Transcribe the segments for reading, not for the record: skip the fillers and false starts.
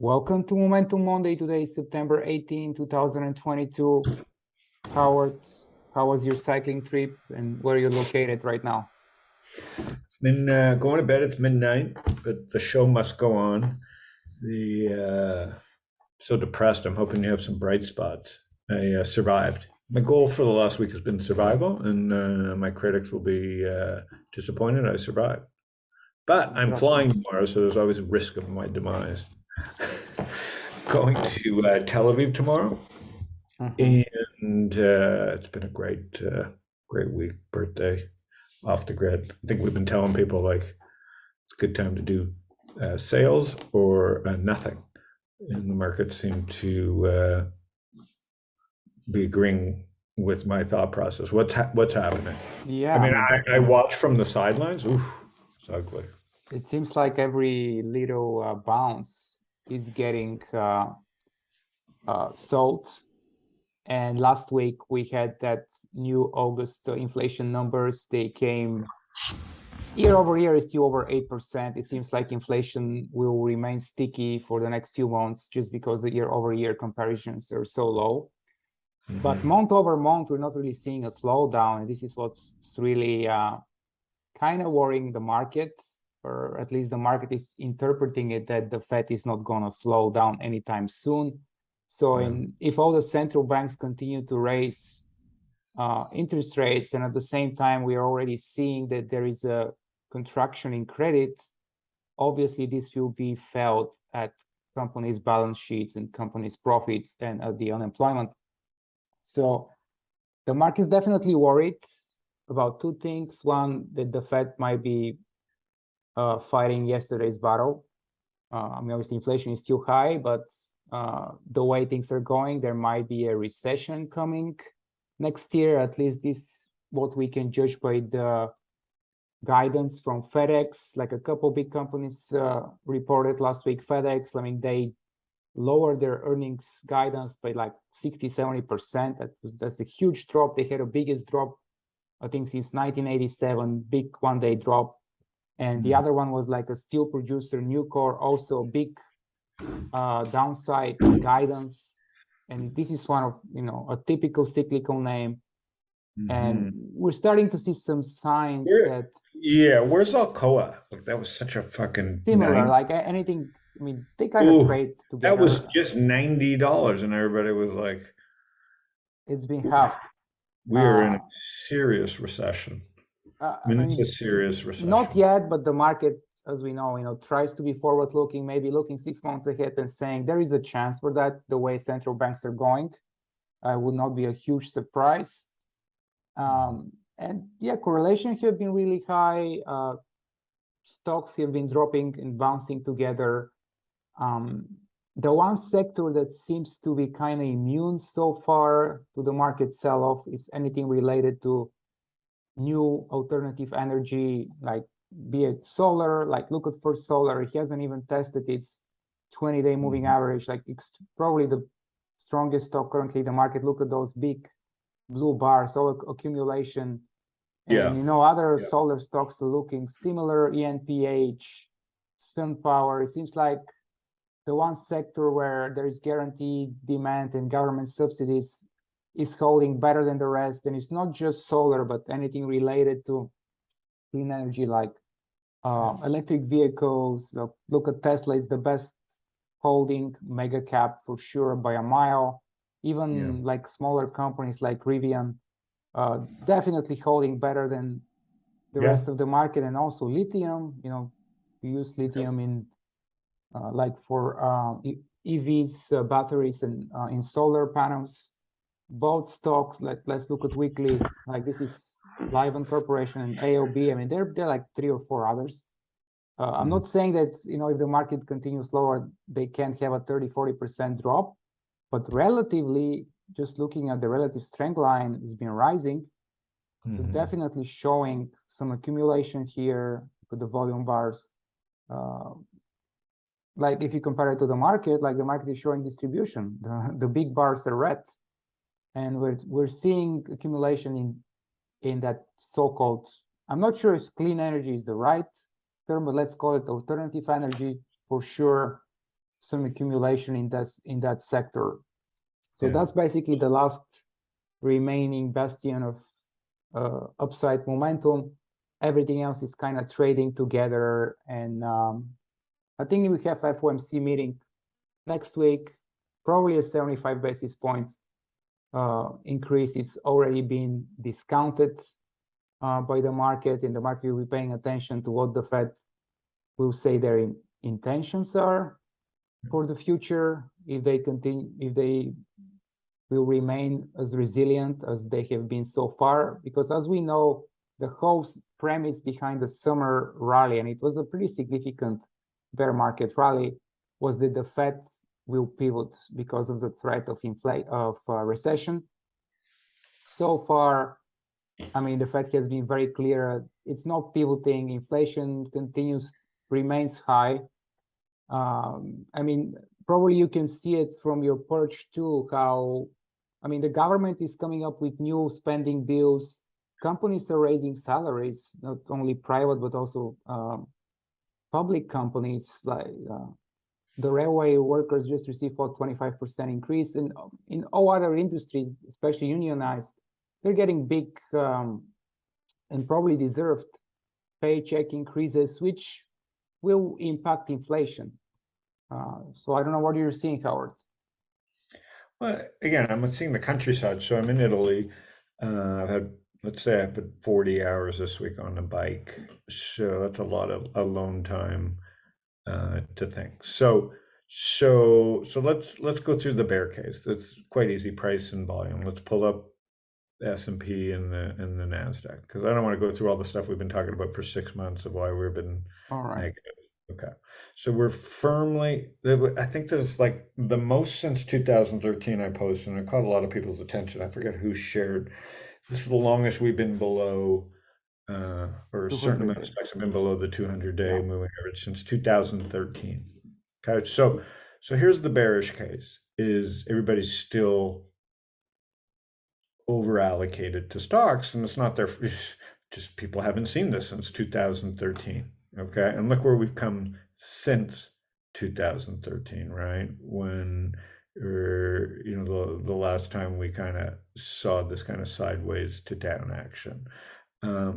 Welcome to Momentum Monday. Today is September 18, 2022. Howard, how was your cycling trip and where you're located right now? Been going to bed. It's midnight, but the show must go on. The So depressed. I'm hoping you have some bright spots. I survived. My goal for the last week has been survival, and my critics will be disappointed I survived. But I'm flying tomorrow, so there's always a risk of my demise. Going to Tel Aviv tomorrow, and it's been a great week. Birthday off the grid. I think we've been telling people like it's a good time to do sales or nothing, and the market seemed to be agreeing with my thought process. What's happening? Yeah, I mean, mean, I watch from the sidelines. Oof, it's ugly. it seems like every little bounce is getting sold. And last week we had that new August inflation numbers. They came year over year is still over 8%. It seems like inflation will remain sticky for the next few months just because the year over year comparisons are so low. But month over month, we're not really seeing a slowdown. And this is what's really kind of worrying the market, or at least the market is interpreting it that the Fed is not going to slow down anytime soon. So if all the central banks continue to raise interest rates, and at the same time, we are already seeing that there is a contraction in credit, obviously this will be felt at companies' balance sheets and companies' profits and at the unemployment. So the market is definitely worried about two things. One, that the Fed might be fighting yesterday's battle. I mean, obviously inflation is still high, but the way things are going, there might be a recession coming next year. At least this what we can judge by the guidance from FedEx. Like a couple big companies reported last week. FedEx, I mean, they lowered their earnings guidance by like 60-70%. That's a huge drop. They had the biggest drop, I think, since 1987, big one-day drop. And the other one was like a steel producer, Nucor, also big downside guidance. And this is one of, a typical cyclical name. And we're starting to see some signs that where's Alcoa? Like that was such a fucking similar, like anything. I mean, they kind of trade together. That was just $90, and everybody was like, it's been halved. We are in a serious recession. I mean, it's a serious recession. Not yet, but the market, as we know, tries to be forward-looking, maybe looking 6 months ahead and saying there is a chance for that. The way central banks are going, would not be a huge surprise. And yeah, correlation have been really high. Stocks have been dropping and bouncing together. The one sector that seems to be kind of immune so far to the market sell-off is anything related to new alternative energy, like be it solar. Like look at First Solar. It hasn't even tested its 20-day moving average. Like it's probably the strongest stock currently in the market. Look at those big blue bars, solar accumulation. And other solar stocks are looking similar. ENPH, SunPower. It seems like the one sector where there is guaranteed demand and government subsidies is holding better than the rest. And it's not just solar, but anything related to clean energy, like electric vehicles. Look at Tesla. It's the best holding mega cap for sure by a mile. Even like smaller companies like Rivian, definitely holding better than the rest of the market. And also lithium, we use lithium in like for EVs, batteries, and in solar panels. Both stocks, let's look at weekly, like this is Livent Corporation and AOB. I mean, they're like 3 or 4 others. I'm not saying that, if the market continues lower, they can't have a 30-40% drop, but relatively, just looking at the relative strength line, has been rising. So definitely showing some accumulation here with the volume bars. Like if you compare it to the market, like the market is showing distribution. The big bars are red. And we're seeing accumulation in that so-called, I'm not sure if clean energy is the right term, but let's call it alternative energy for sure. some accumulation in that sector. So Yeah. that's basically the last remaining bastion of upside momentum. Everything else is kind of trading together, and I think we have FOMC meeting next week. Probably a 75 basis points increase is already been discounted by the market, and the market will be paying attention to what the Fed will say their intentions are for the future, if they will remain as resilient as they have been so far. Because as we know, the whole premise behind the summer rally, and it was a pretty significant bear market rally, was that the Fed will pivot because of the threat of recession. So far, I mean, the Fed has been very clear. It's not pivoting. Inflation remains high. I mean, probably you can see it from your perch too, how, I mean, the government is coming up with new spending bills. Companies are raising salaries, not only private, but also public companies. Like the railway workers just received a 25% increase. And in all other industries, especially unionized, they're getting big and probably deserved paycheck increases, which will impact inflation. So I don't know what you're seeing, Howard. Well, again, I'm seeing the countryside. So I'm in Italy. Let's say I put 40 hours this week on the bike. So that's a lot of alone time to think. So let's go through the bear case. That's quite easy, price and volume. Let's pull up S&P and the NASDAQ, because I don't want to go through all the stuff we've been talking about for 6 months of why we've been negative. Okay. So we're firmly, I think there's like the most since 2013 I posted, and it caught a lot of people's attention. I forget who shared. This is the longest we've been below, or a certain amount of stocks have been below the 200-day moving average since 2013. Okay. So here's the bearish case: is everybody's still over allocated to stocks, and it's not their, just people haven't seen this since 2013. Okay, and look where we've come since 2013, right? When, the last time we kind of saw this kind of sideways to down action.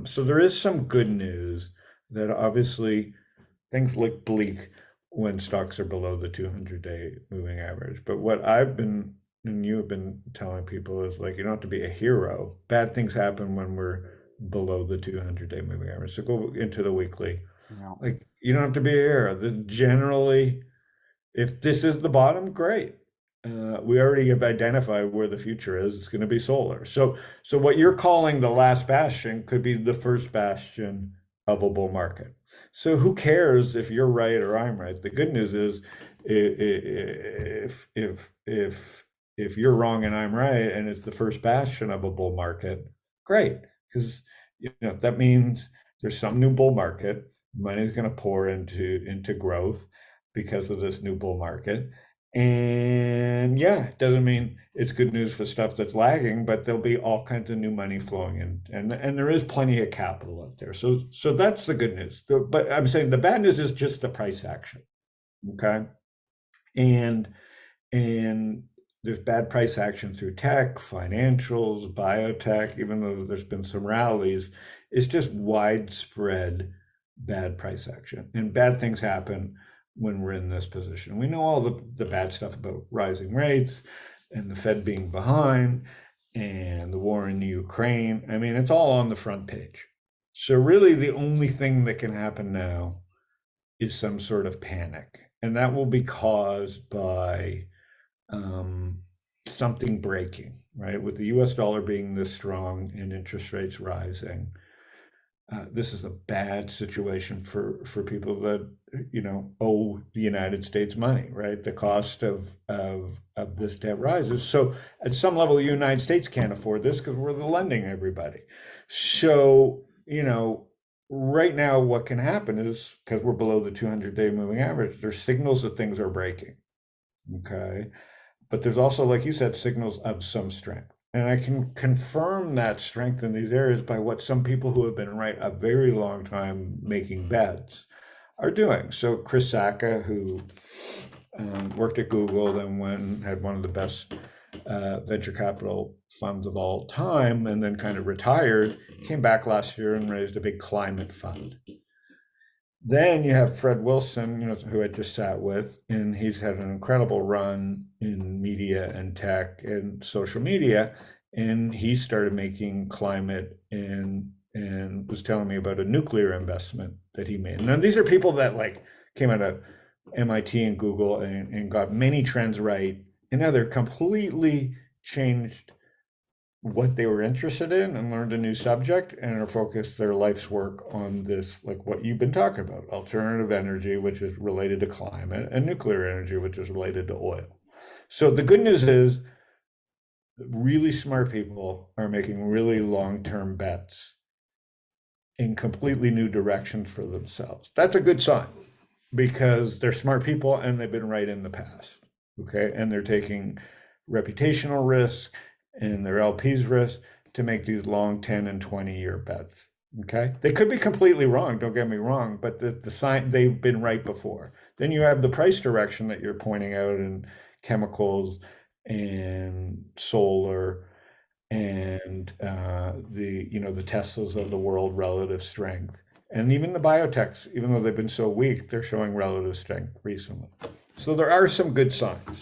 So there is some good news that obviously things look bleak when stocks are below the 200-day moving average. But what I've been, and you have been telling people, is like, you don't have to be a hero. Bad things happen when we're below the 200-day moving average. So go into the weekly. Like, you don't have to be a hero. Generally, if this is the bottom, great. We already have identified where the future is. It's going to be solar. So what you're calling the last bastion could be the first bastion of a bull market. So who cares if you're right or I'm right? The good news is, if you're wrong and I'm right, and it's the first bastion of a bull market, great, because that means there's some new bull market. Money is going to pour into growth because of this new bull market. And yeah, it doesn't mean it's good news for stuff that's lagging, but there'll be all kinds of new money flowing in, and there is plenty of capital out there. So that's the good news. But I'm saying the bad news is just the price action. Okay. And there's bad price action through tech, financials, biotech, even though there's been some rallies. It's just widespread bad price action, and bad things happen when we're in this position. We know all the bad stuff about rising rates and the Fed being behind and the war in the Ukraine. I mean, it's all on the front page. So really the only thing that can happen now is some sort of panic, and that will be caused by something breaking, right? With the US dollar being this strong and interest rates rising, this is a bad situation for people that owe the United States money, right? The cost of this debt rises. So at some level, the United States can't afford this because we're the lending everybody. So right now, what can happen is, because we're below the 200-day moving average, there's signals that things are breaking. Okay, but there's also, like you said, signals of some strength. And I can confirm that strength in these areas by what some people who have been right a very long time making bets are doing. So Chris Sacca, who worked at Google, then had one of the best venture capital funds of all time, and then kind of retired, came back last year and raised a big climate fund. Then you have Fred Wilson, who I just sat with, and he's had an incredible run in media and tech and social media. And he started making climate and was telling me about a nuclear investment that he made. Now, these are people that like came out of MIT and Google and got many trends right. And now they're completely changed what they were interested in and learned a new subject and are focused their life's work on this, like what you've been talking about, alternative energy, which is related to climate, and nuclear energy, which is related to oil. So the good news is really smart people are making really long-term bets in completely new directions for themselves. That's a good sign because they're smart people and they've been right in the past. Okay. And they're taking reputational risk and their LPs risk to make these long 10 and 20-year bets. Okay. They could be completely wrong. Don't get me wrong, but the sign they've been right before. Then you have the price direction that you're pointing out in chemicals and solar and the Teslas of the world relative strength. And even the biotechs, even though they've been so weak, they're showing relative strength recently. So there are some good signs.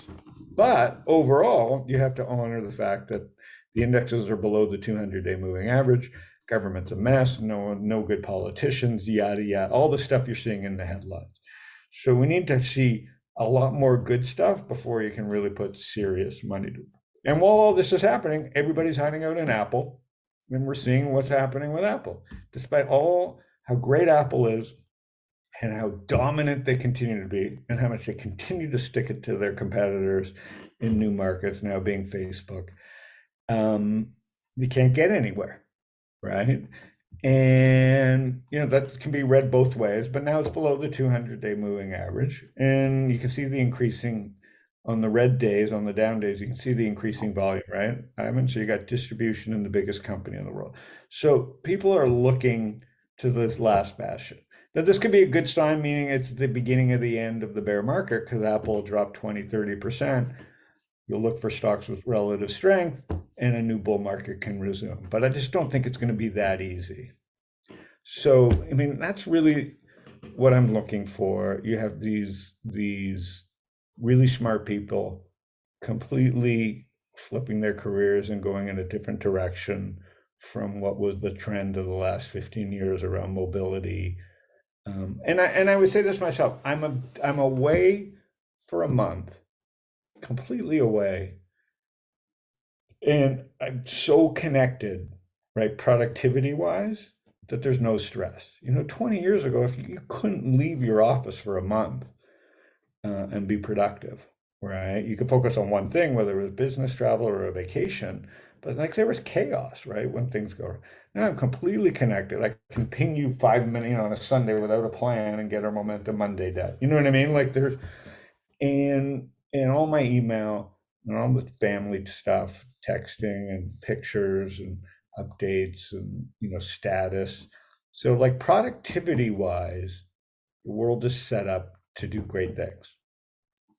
But overall, you have to honor the fact that the indexes are below the 200-day moving average. Government's a mess, no good politicians, yada, yada, all the stuff you're seeing in the headlines. So we need to see a lot more good stuff before you can really put serious money to it. And while all this is happening, everybody's hiding out in Apple, and we're seeing what's happening with Apple. Despite all how great Apple is and how dominant they continue to be and how much they continue to stick it to their competitors in new markets, now being Facebook, you can't get anywhere, right? And that can be read both ways, but now it's below the 200-day moving average, and you can see the increasing on the red days, on the down days, you can see the increasing volume, right? So you got distribution in the biggest company in the world. So people are looking to this last bastion. Now, this could be a good sign, meaning it's the beginning of the end of the bear market because Apple dropped 20, 30%. You'll look for stocks with relative strength and a new bull market can resume. But I just don't think it's going to be that easy. So, that's really what I'm looking for. You have these really smart people completely flipping their careers and going in a different direction from what was the trend of the last 15 years around mobility. And I would say this myself, I'm away for a month, completely away. And I'm so connected, right, productivity wise, that there's no stress. 20 years ago, if you couldn't leave your office for a month and be productive, right? You could focus on one thing, whether it was business travel or a vacation, but like there was chaos, right? When things go. Now I'm completely connected. I can ping you 5 minutes on a Sunday without a plan and get our Momentum Monday done. You know what I mean? Like there's and all my email and all the family stuff, texting and pictures and updates and status. So like productivity wise, the world is set up to do great things.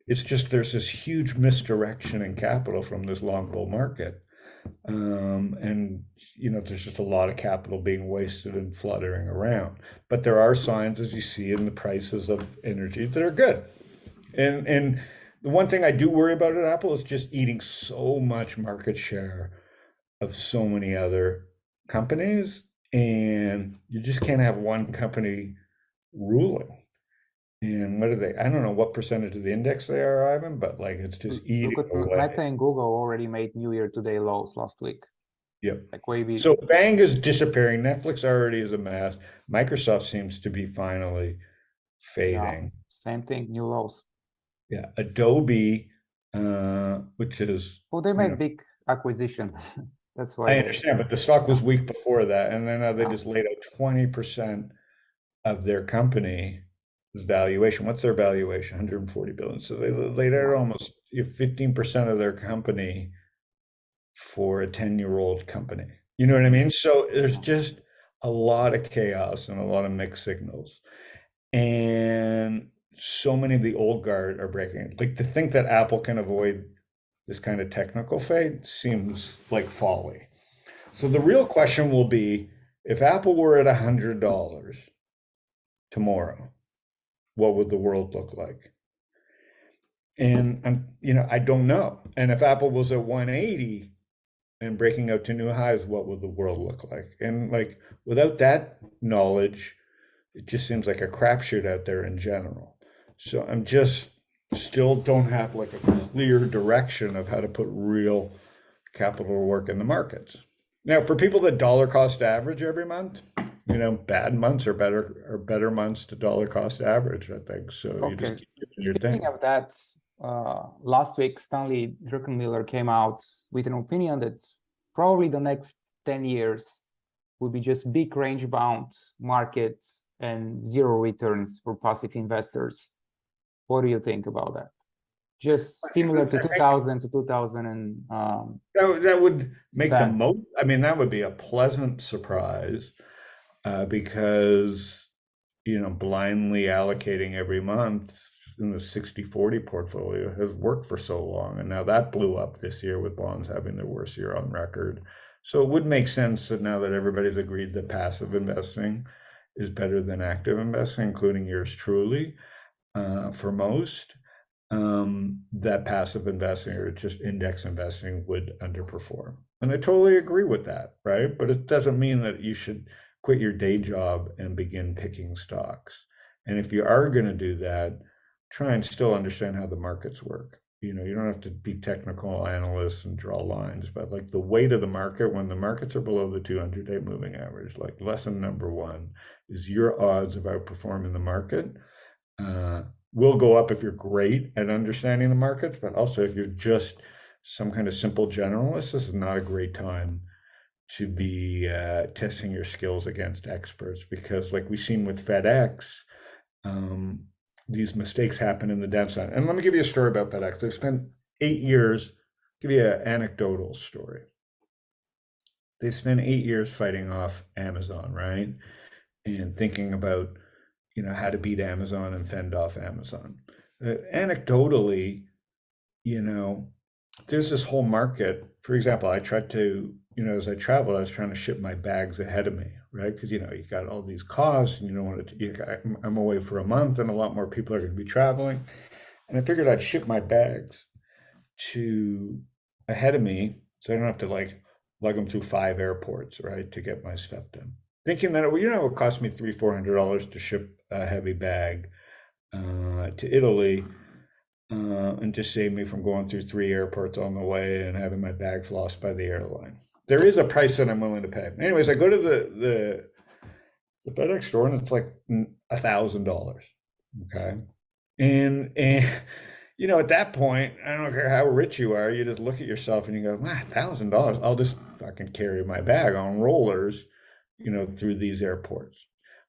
It's just there's this huge misdirection in capital from this long bull market. And there's just a lot of capital being wasted and fluttering around. But there are signs, as you see in the prices of energy, that are good. And the one thing I do worry about at Apple is just eating so much market share of so many other companies. And you just can't have one company ruling. And what are they? I don't know what percentage of the index they are, Ivan, but like it's just eating Look at away. Meta and Google already made New Year today lows last week. Yep. Like way So Bang is disappearing. Netflix already is a mess. Microsoft seems to be finally fading. Yeah, same thing, new lows. Yeah. Adobe, which is Well, they made big acquisition. That's why I understand, but the stock was weak before that, and then they Yeah. just laid out 20% of their company's valuation. What's their valuation? 140 billion. So they laid out almost 15% of their company for a 10-year-old company. You know what I mean? So there's just a lot of chaos and a lot of mixed signals. And so many of the old guard are breaking it. Like to think that Apple can avoid this kind of technical fate seems like folly. So the real question will be, if Apple were at $100 tomorrow, what would the world look like? And I don't know. And if Apple was at 180 and breaking out to new highs, what would the world look like? And like without that knowledge, it just seems like a crapshoot out there in general. So I'm just still don't have like a clear direction of how to put real capital to work in the markets. Now, for people that dollar cost average every month, bad months are better months to dollar cost average, I think. So you just Okay. keep doing your Speaking thing. of that, last week Stanley Druckenmiller came out with an opinion that probably the next 10 years will be just big range bound markets and zero returns for passive investors. What do you think about that? Just similar to 2000 to 2000 and That would make the That- most, I mean, that would be a pleasant surprise because, blindly allocating every month in the 60/40 portfolio has worked for so long. And now that blew up this year with bonds having their worst year on record. So it would make sense that now that everybody's agreed that passive investing is better than active investing, including yours truly, for most, that passive investing or just index investing would underperform. And I totally agree with that, right? But it doesn't mean that you should quit your day job and begin picking stocks. And if you are going to do that, try and still understand how the markets work. You don't have to be technical analysts and draw lines, but like the weight of the market, when the markets are below the 200-day moving average, like lesson number one is your odds of outperforming the market will go up if you're great at understanding the markets, but also if you're just some kind of simple generalist, this is not a great time to be testing your skills against experts, because like we've seen with FedEx, these mistakes happen in the downside. And let me give you a story about FedEx. They've spent 8 years, give you an anecdotal story. They spent 8 years fighting off Amazon, right? And thinking about how to beat Amazon and fend off Amazon. Anecdotally, there's this whole market. For example, I tried to, as I traveled, I was trying to ship my bags ahead of me, right? Because, you got all these costs and you don't want to, I'm away for a month and a lot more people are going to be traveling. And I figured I'd ship my bags to ahead of me so I don't have to like lug them through 5 airports, right, to get my stuff done. Thinking that, it would cost me $300-400 to ship a heavy bag to Italy and just save me from going through 3 airports on the way and having my bags lost by the airline. There is a price that I'm willing to pay. Anyways, I go to the FedEx store and it's like $1,000. Okay. And at that point, I don't care how rich you are, you just look at yourself and you go, $1,000, I'll just fucking carry my bag on rollers, through these airports.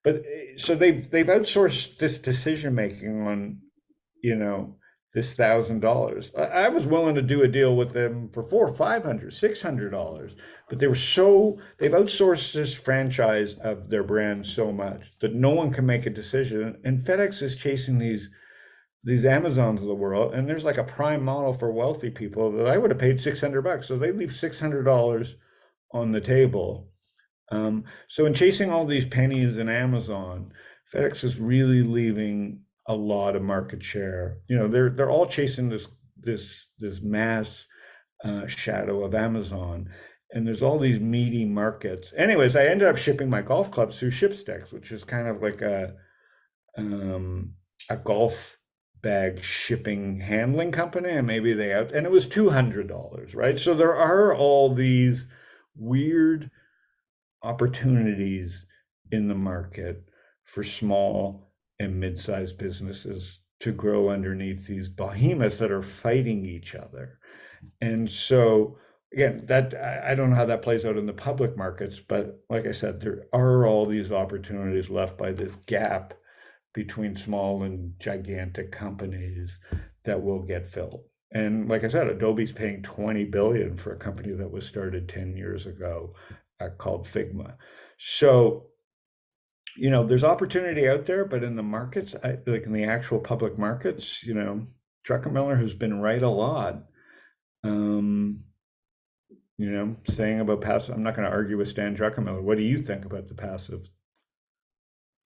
But so they've outsourced this decision making on, this $1,000. I was willing to do a deal with them for $400, $500, $600, but they've outsourced this franchise of their brand so much that no one can make a decision. And FedEx is chasing these Amazons of the world, and there's like a prime model for wealthy people that I would have paid $600. So they leave $600 on the table. So in chasing all these pennies in Amazon, FedEx is really leaving a lot of market share. They're all chasing this mass shadow of Amazon, and there's all these meaty markets. Anyways, I ended up shipping my golf clubs through Shipsticks, which is kind of like a golf bag shipping handling company, and maybe and it was $200, right? So there are all these weird opportunities in the market for small and mid-sized businesses to grow underneath these behemoths that are fighting each other. And so again, that I don't know how that plays out in the public markets, but like I said, there are all these opportunities left by this gap between small and gigantic companies that will get filled. And like I said, Adobe's paying $20 billion for a company that was started 10 years ago called Figma. So there's opportunity out there, but in the markets, like in the actual public markets, Druckenmiller has been right a lot. Saying about passive, I'm not going to argue with Stan Druckenmiller. What do you think about the passive?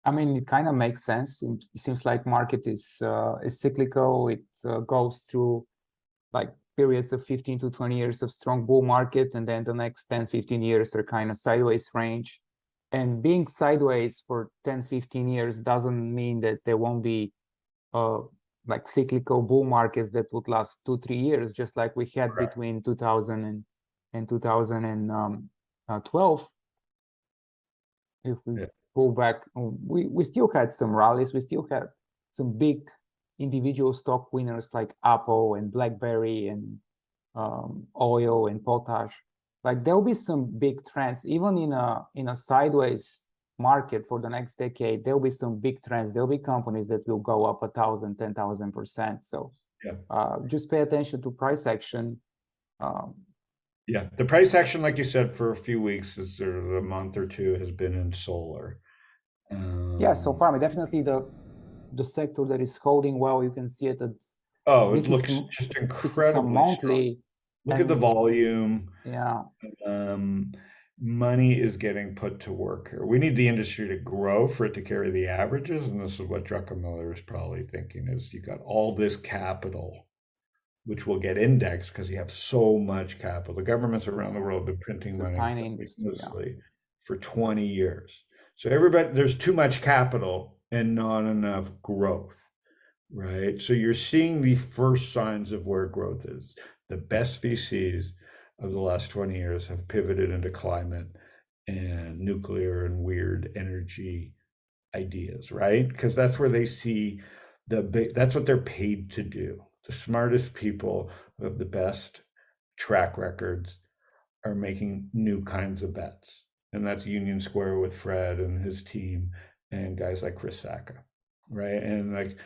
I mean, it kind of makes sense. It seems like market is cyclical. It goes through like periods of 15 to 20 years of strong bull market, and then the next 10, 15 years are kind of sideways range. And being sideways for 10, 15 years doesn't mean that there won't be like cyclical bull markets that would last 2, 3 years, just like we had Correct. between 2000 and 2012. If we Yeah. go back, we still had some rallies. We still had some big individual stock winners like Apple and BlackBerry and oil and potash. Like there'll be some big trends, even in a sideways market for the next decade. There'll be some big trends. There'll be companies that will go up 1,000, 10,000%. So just pay attention to price action. Yeah, the price action, like you said, for a few weeks, is sort of a month or two, has been in solar. Yeah, so far, definitely the sector that is holding well. You can see it at it looks just this is some incredibly strong. monthly. Look at the volume. Yeah. Money is getting put to work here. We need the industry to grow for it to carry the averages, and this is what Druckenmiller is probably thinking: is you got all this capital, which will get indexed because you have so much capital. The governments around the world have been printing money continuously for 20 years. So there's too much capital and not enough growth, right? So you're seeing the first signs of where growth is. The best VCs of the last 20 years have pivoted into climate and nuclear and weird energy ideas, right? Because that's where they see that's what they're paid to do. The smartest people who have the best track records are making new kinds of bets. And that's Union Square with Fred and his team and guys like Chris Sacca, right? And like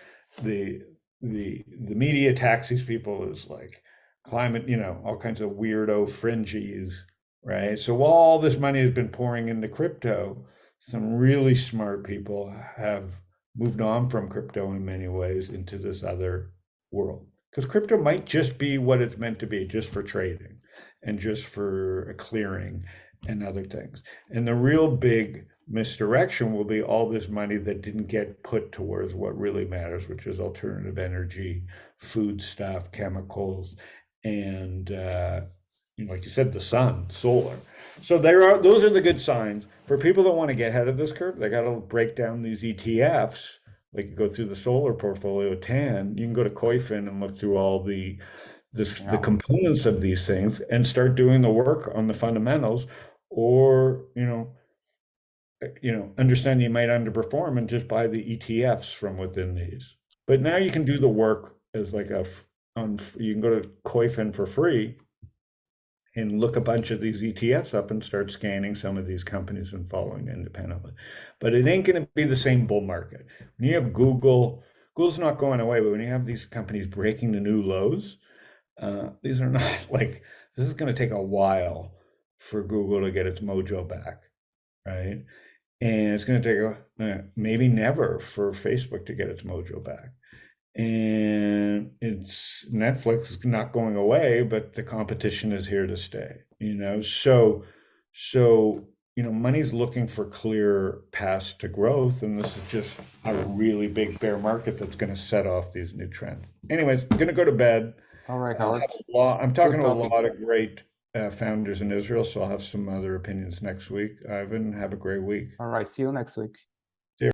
the media attacks these people as like climate, all kinds of weirdo fringies, right? So while all this money has been pouring into crypto, some really smart people have moved on from crypto in many ways into this other world. Because crypto might just be what it's meant to be, just for trading and just for clearing and other things. And the real big misdirection will be all this money that didn't get put towards what really matters, which is alternative energy, food stuff, chemicals, and like you said, the sun, solar. So those are the good signs for people that want to get ahead of this curve. They got to break down these ETFs. Like you go through the solar portfolio, TAN. You can go to Koyfin and look through all the components of these things and start doing the work on the fundamentals, or understand you might underperform and just buy the ETFs from within these. But now you can do the work as like you can go to Koyfin for free and look a bunch of these ETFs up and start scanning some of these companies and following independently. But it ain't going to be the same bull market. When you have Google's not going away, but when you have these companies breaking the new lows, these are not like, this is going to take a while for Google to get its mojo back, right? And it's going to take maybe never for Facebook to get its mojo back. And Netflix is not going away, but the competition is here to stay, so money's looking for clear paths to growth, and this is just a really big bear market that's going to set off these new trends. Anyways, I'm going to go to bed. All right, Howard. I'm talking to a lot of great founders in Israel, so I'll have some other opinions next week. Ivan, have a great week. All right, see you next week.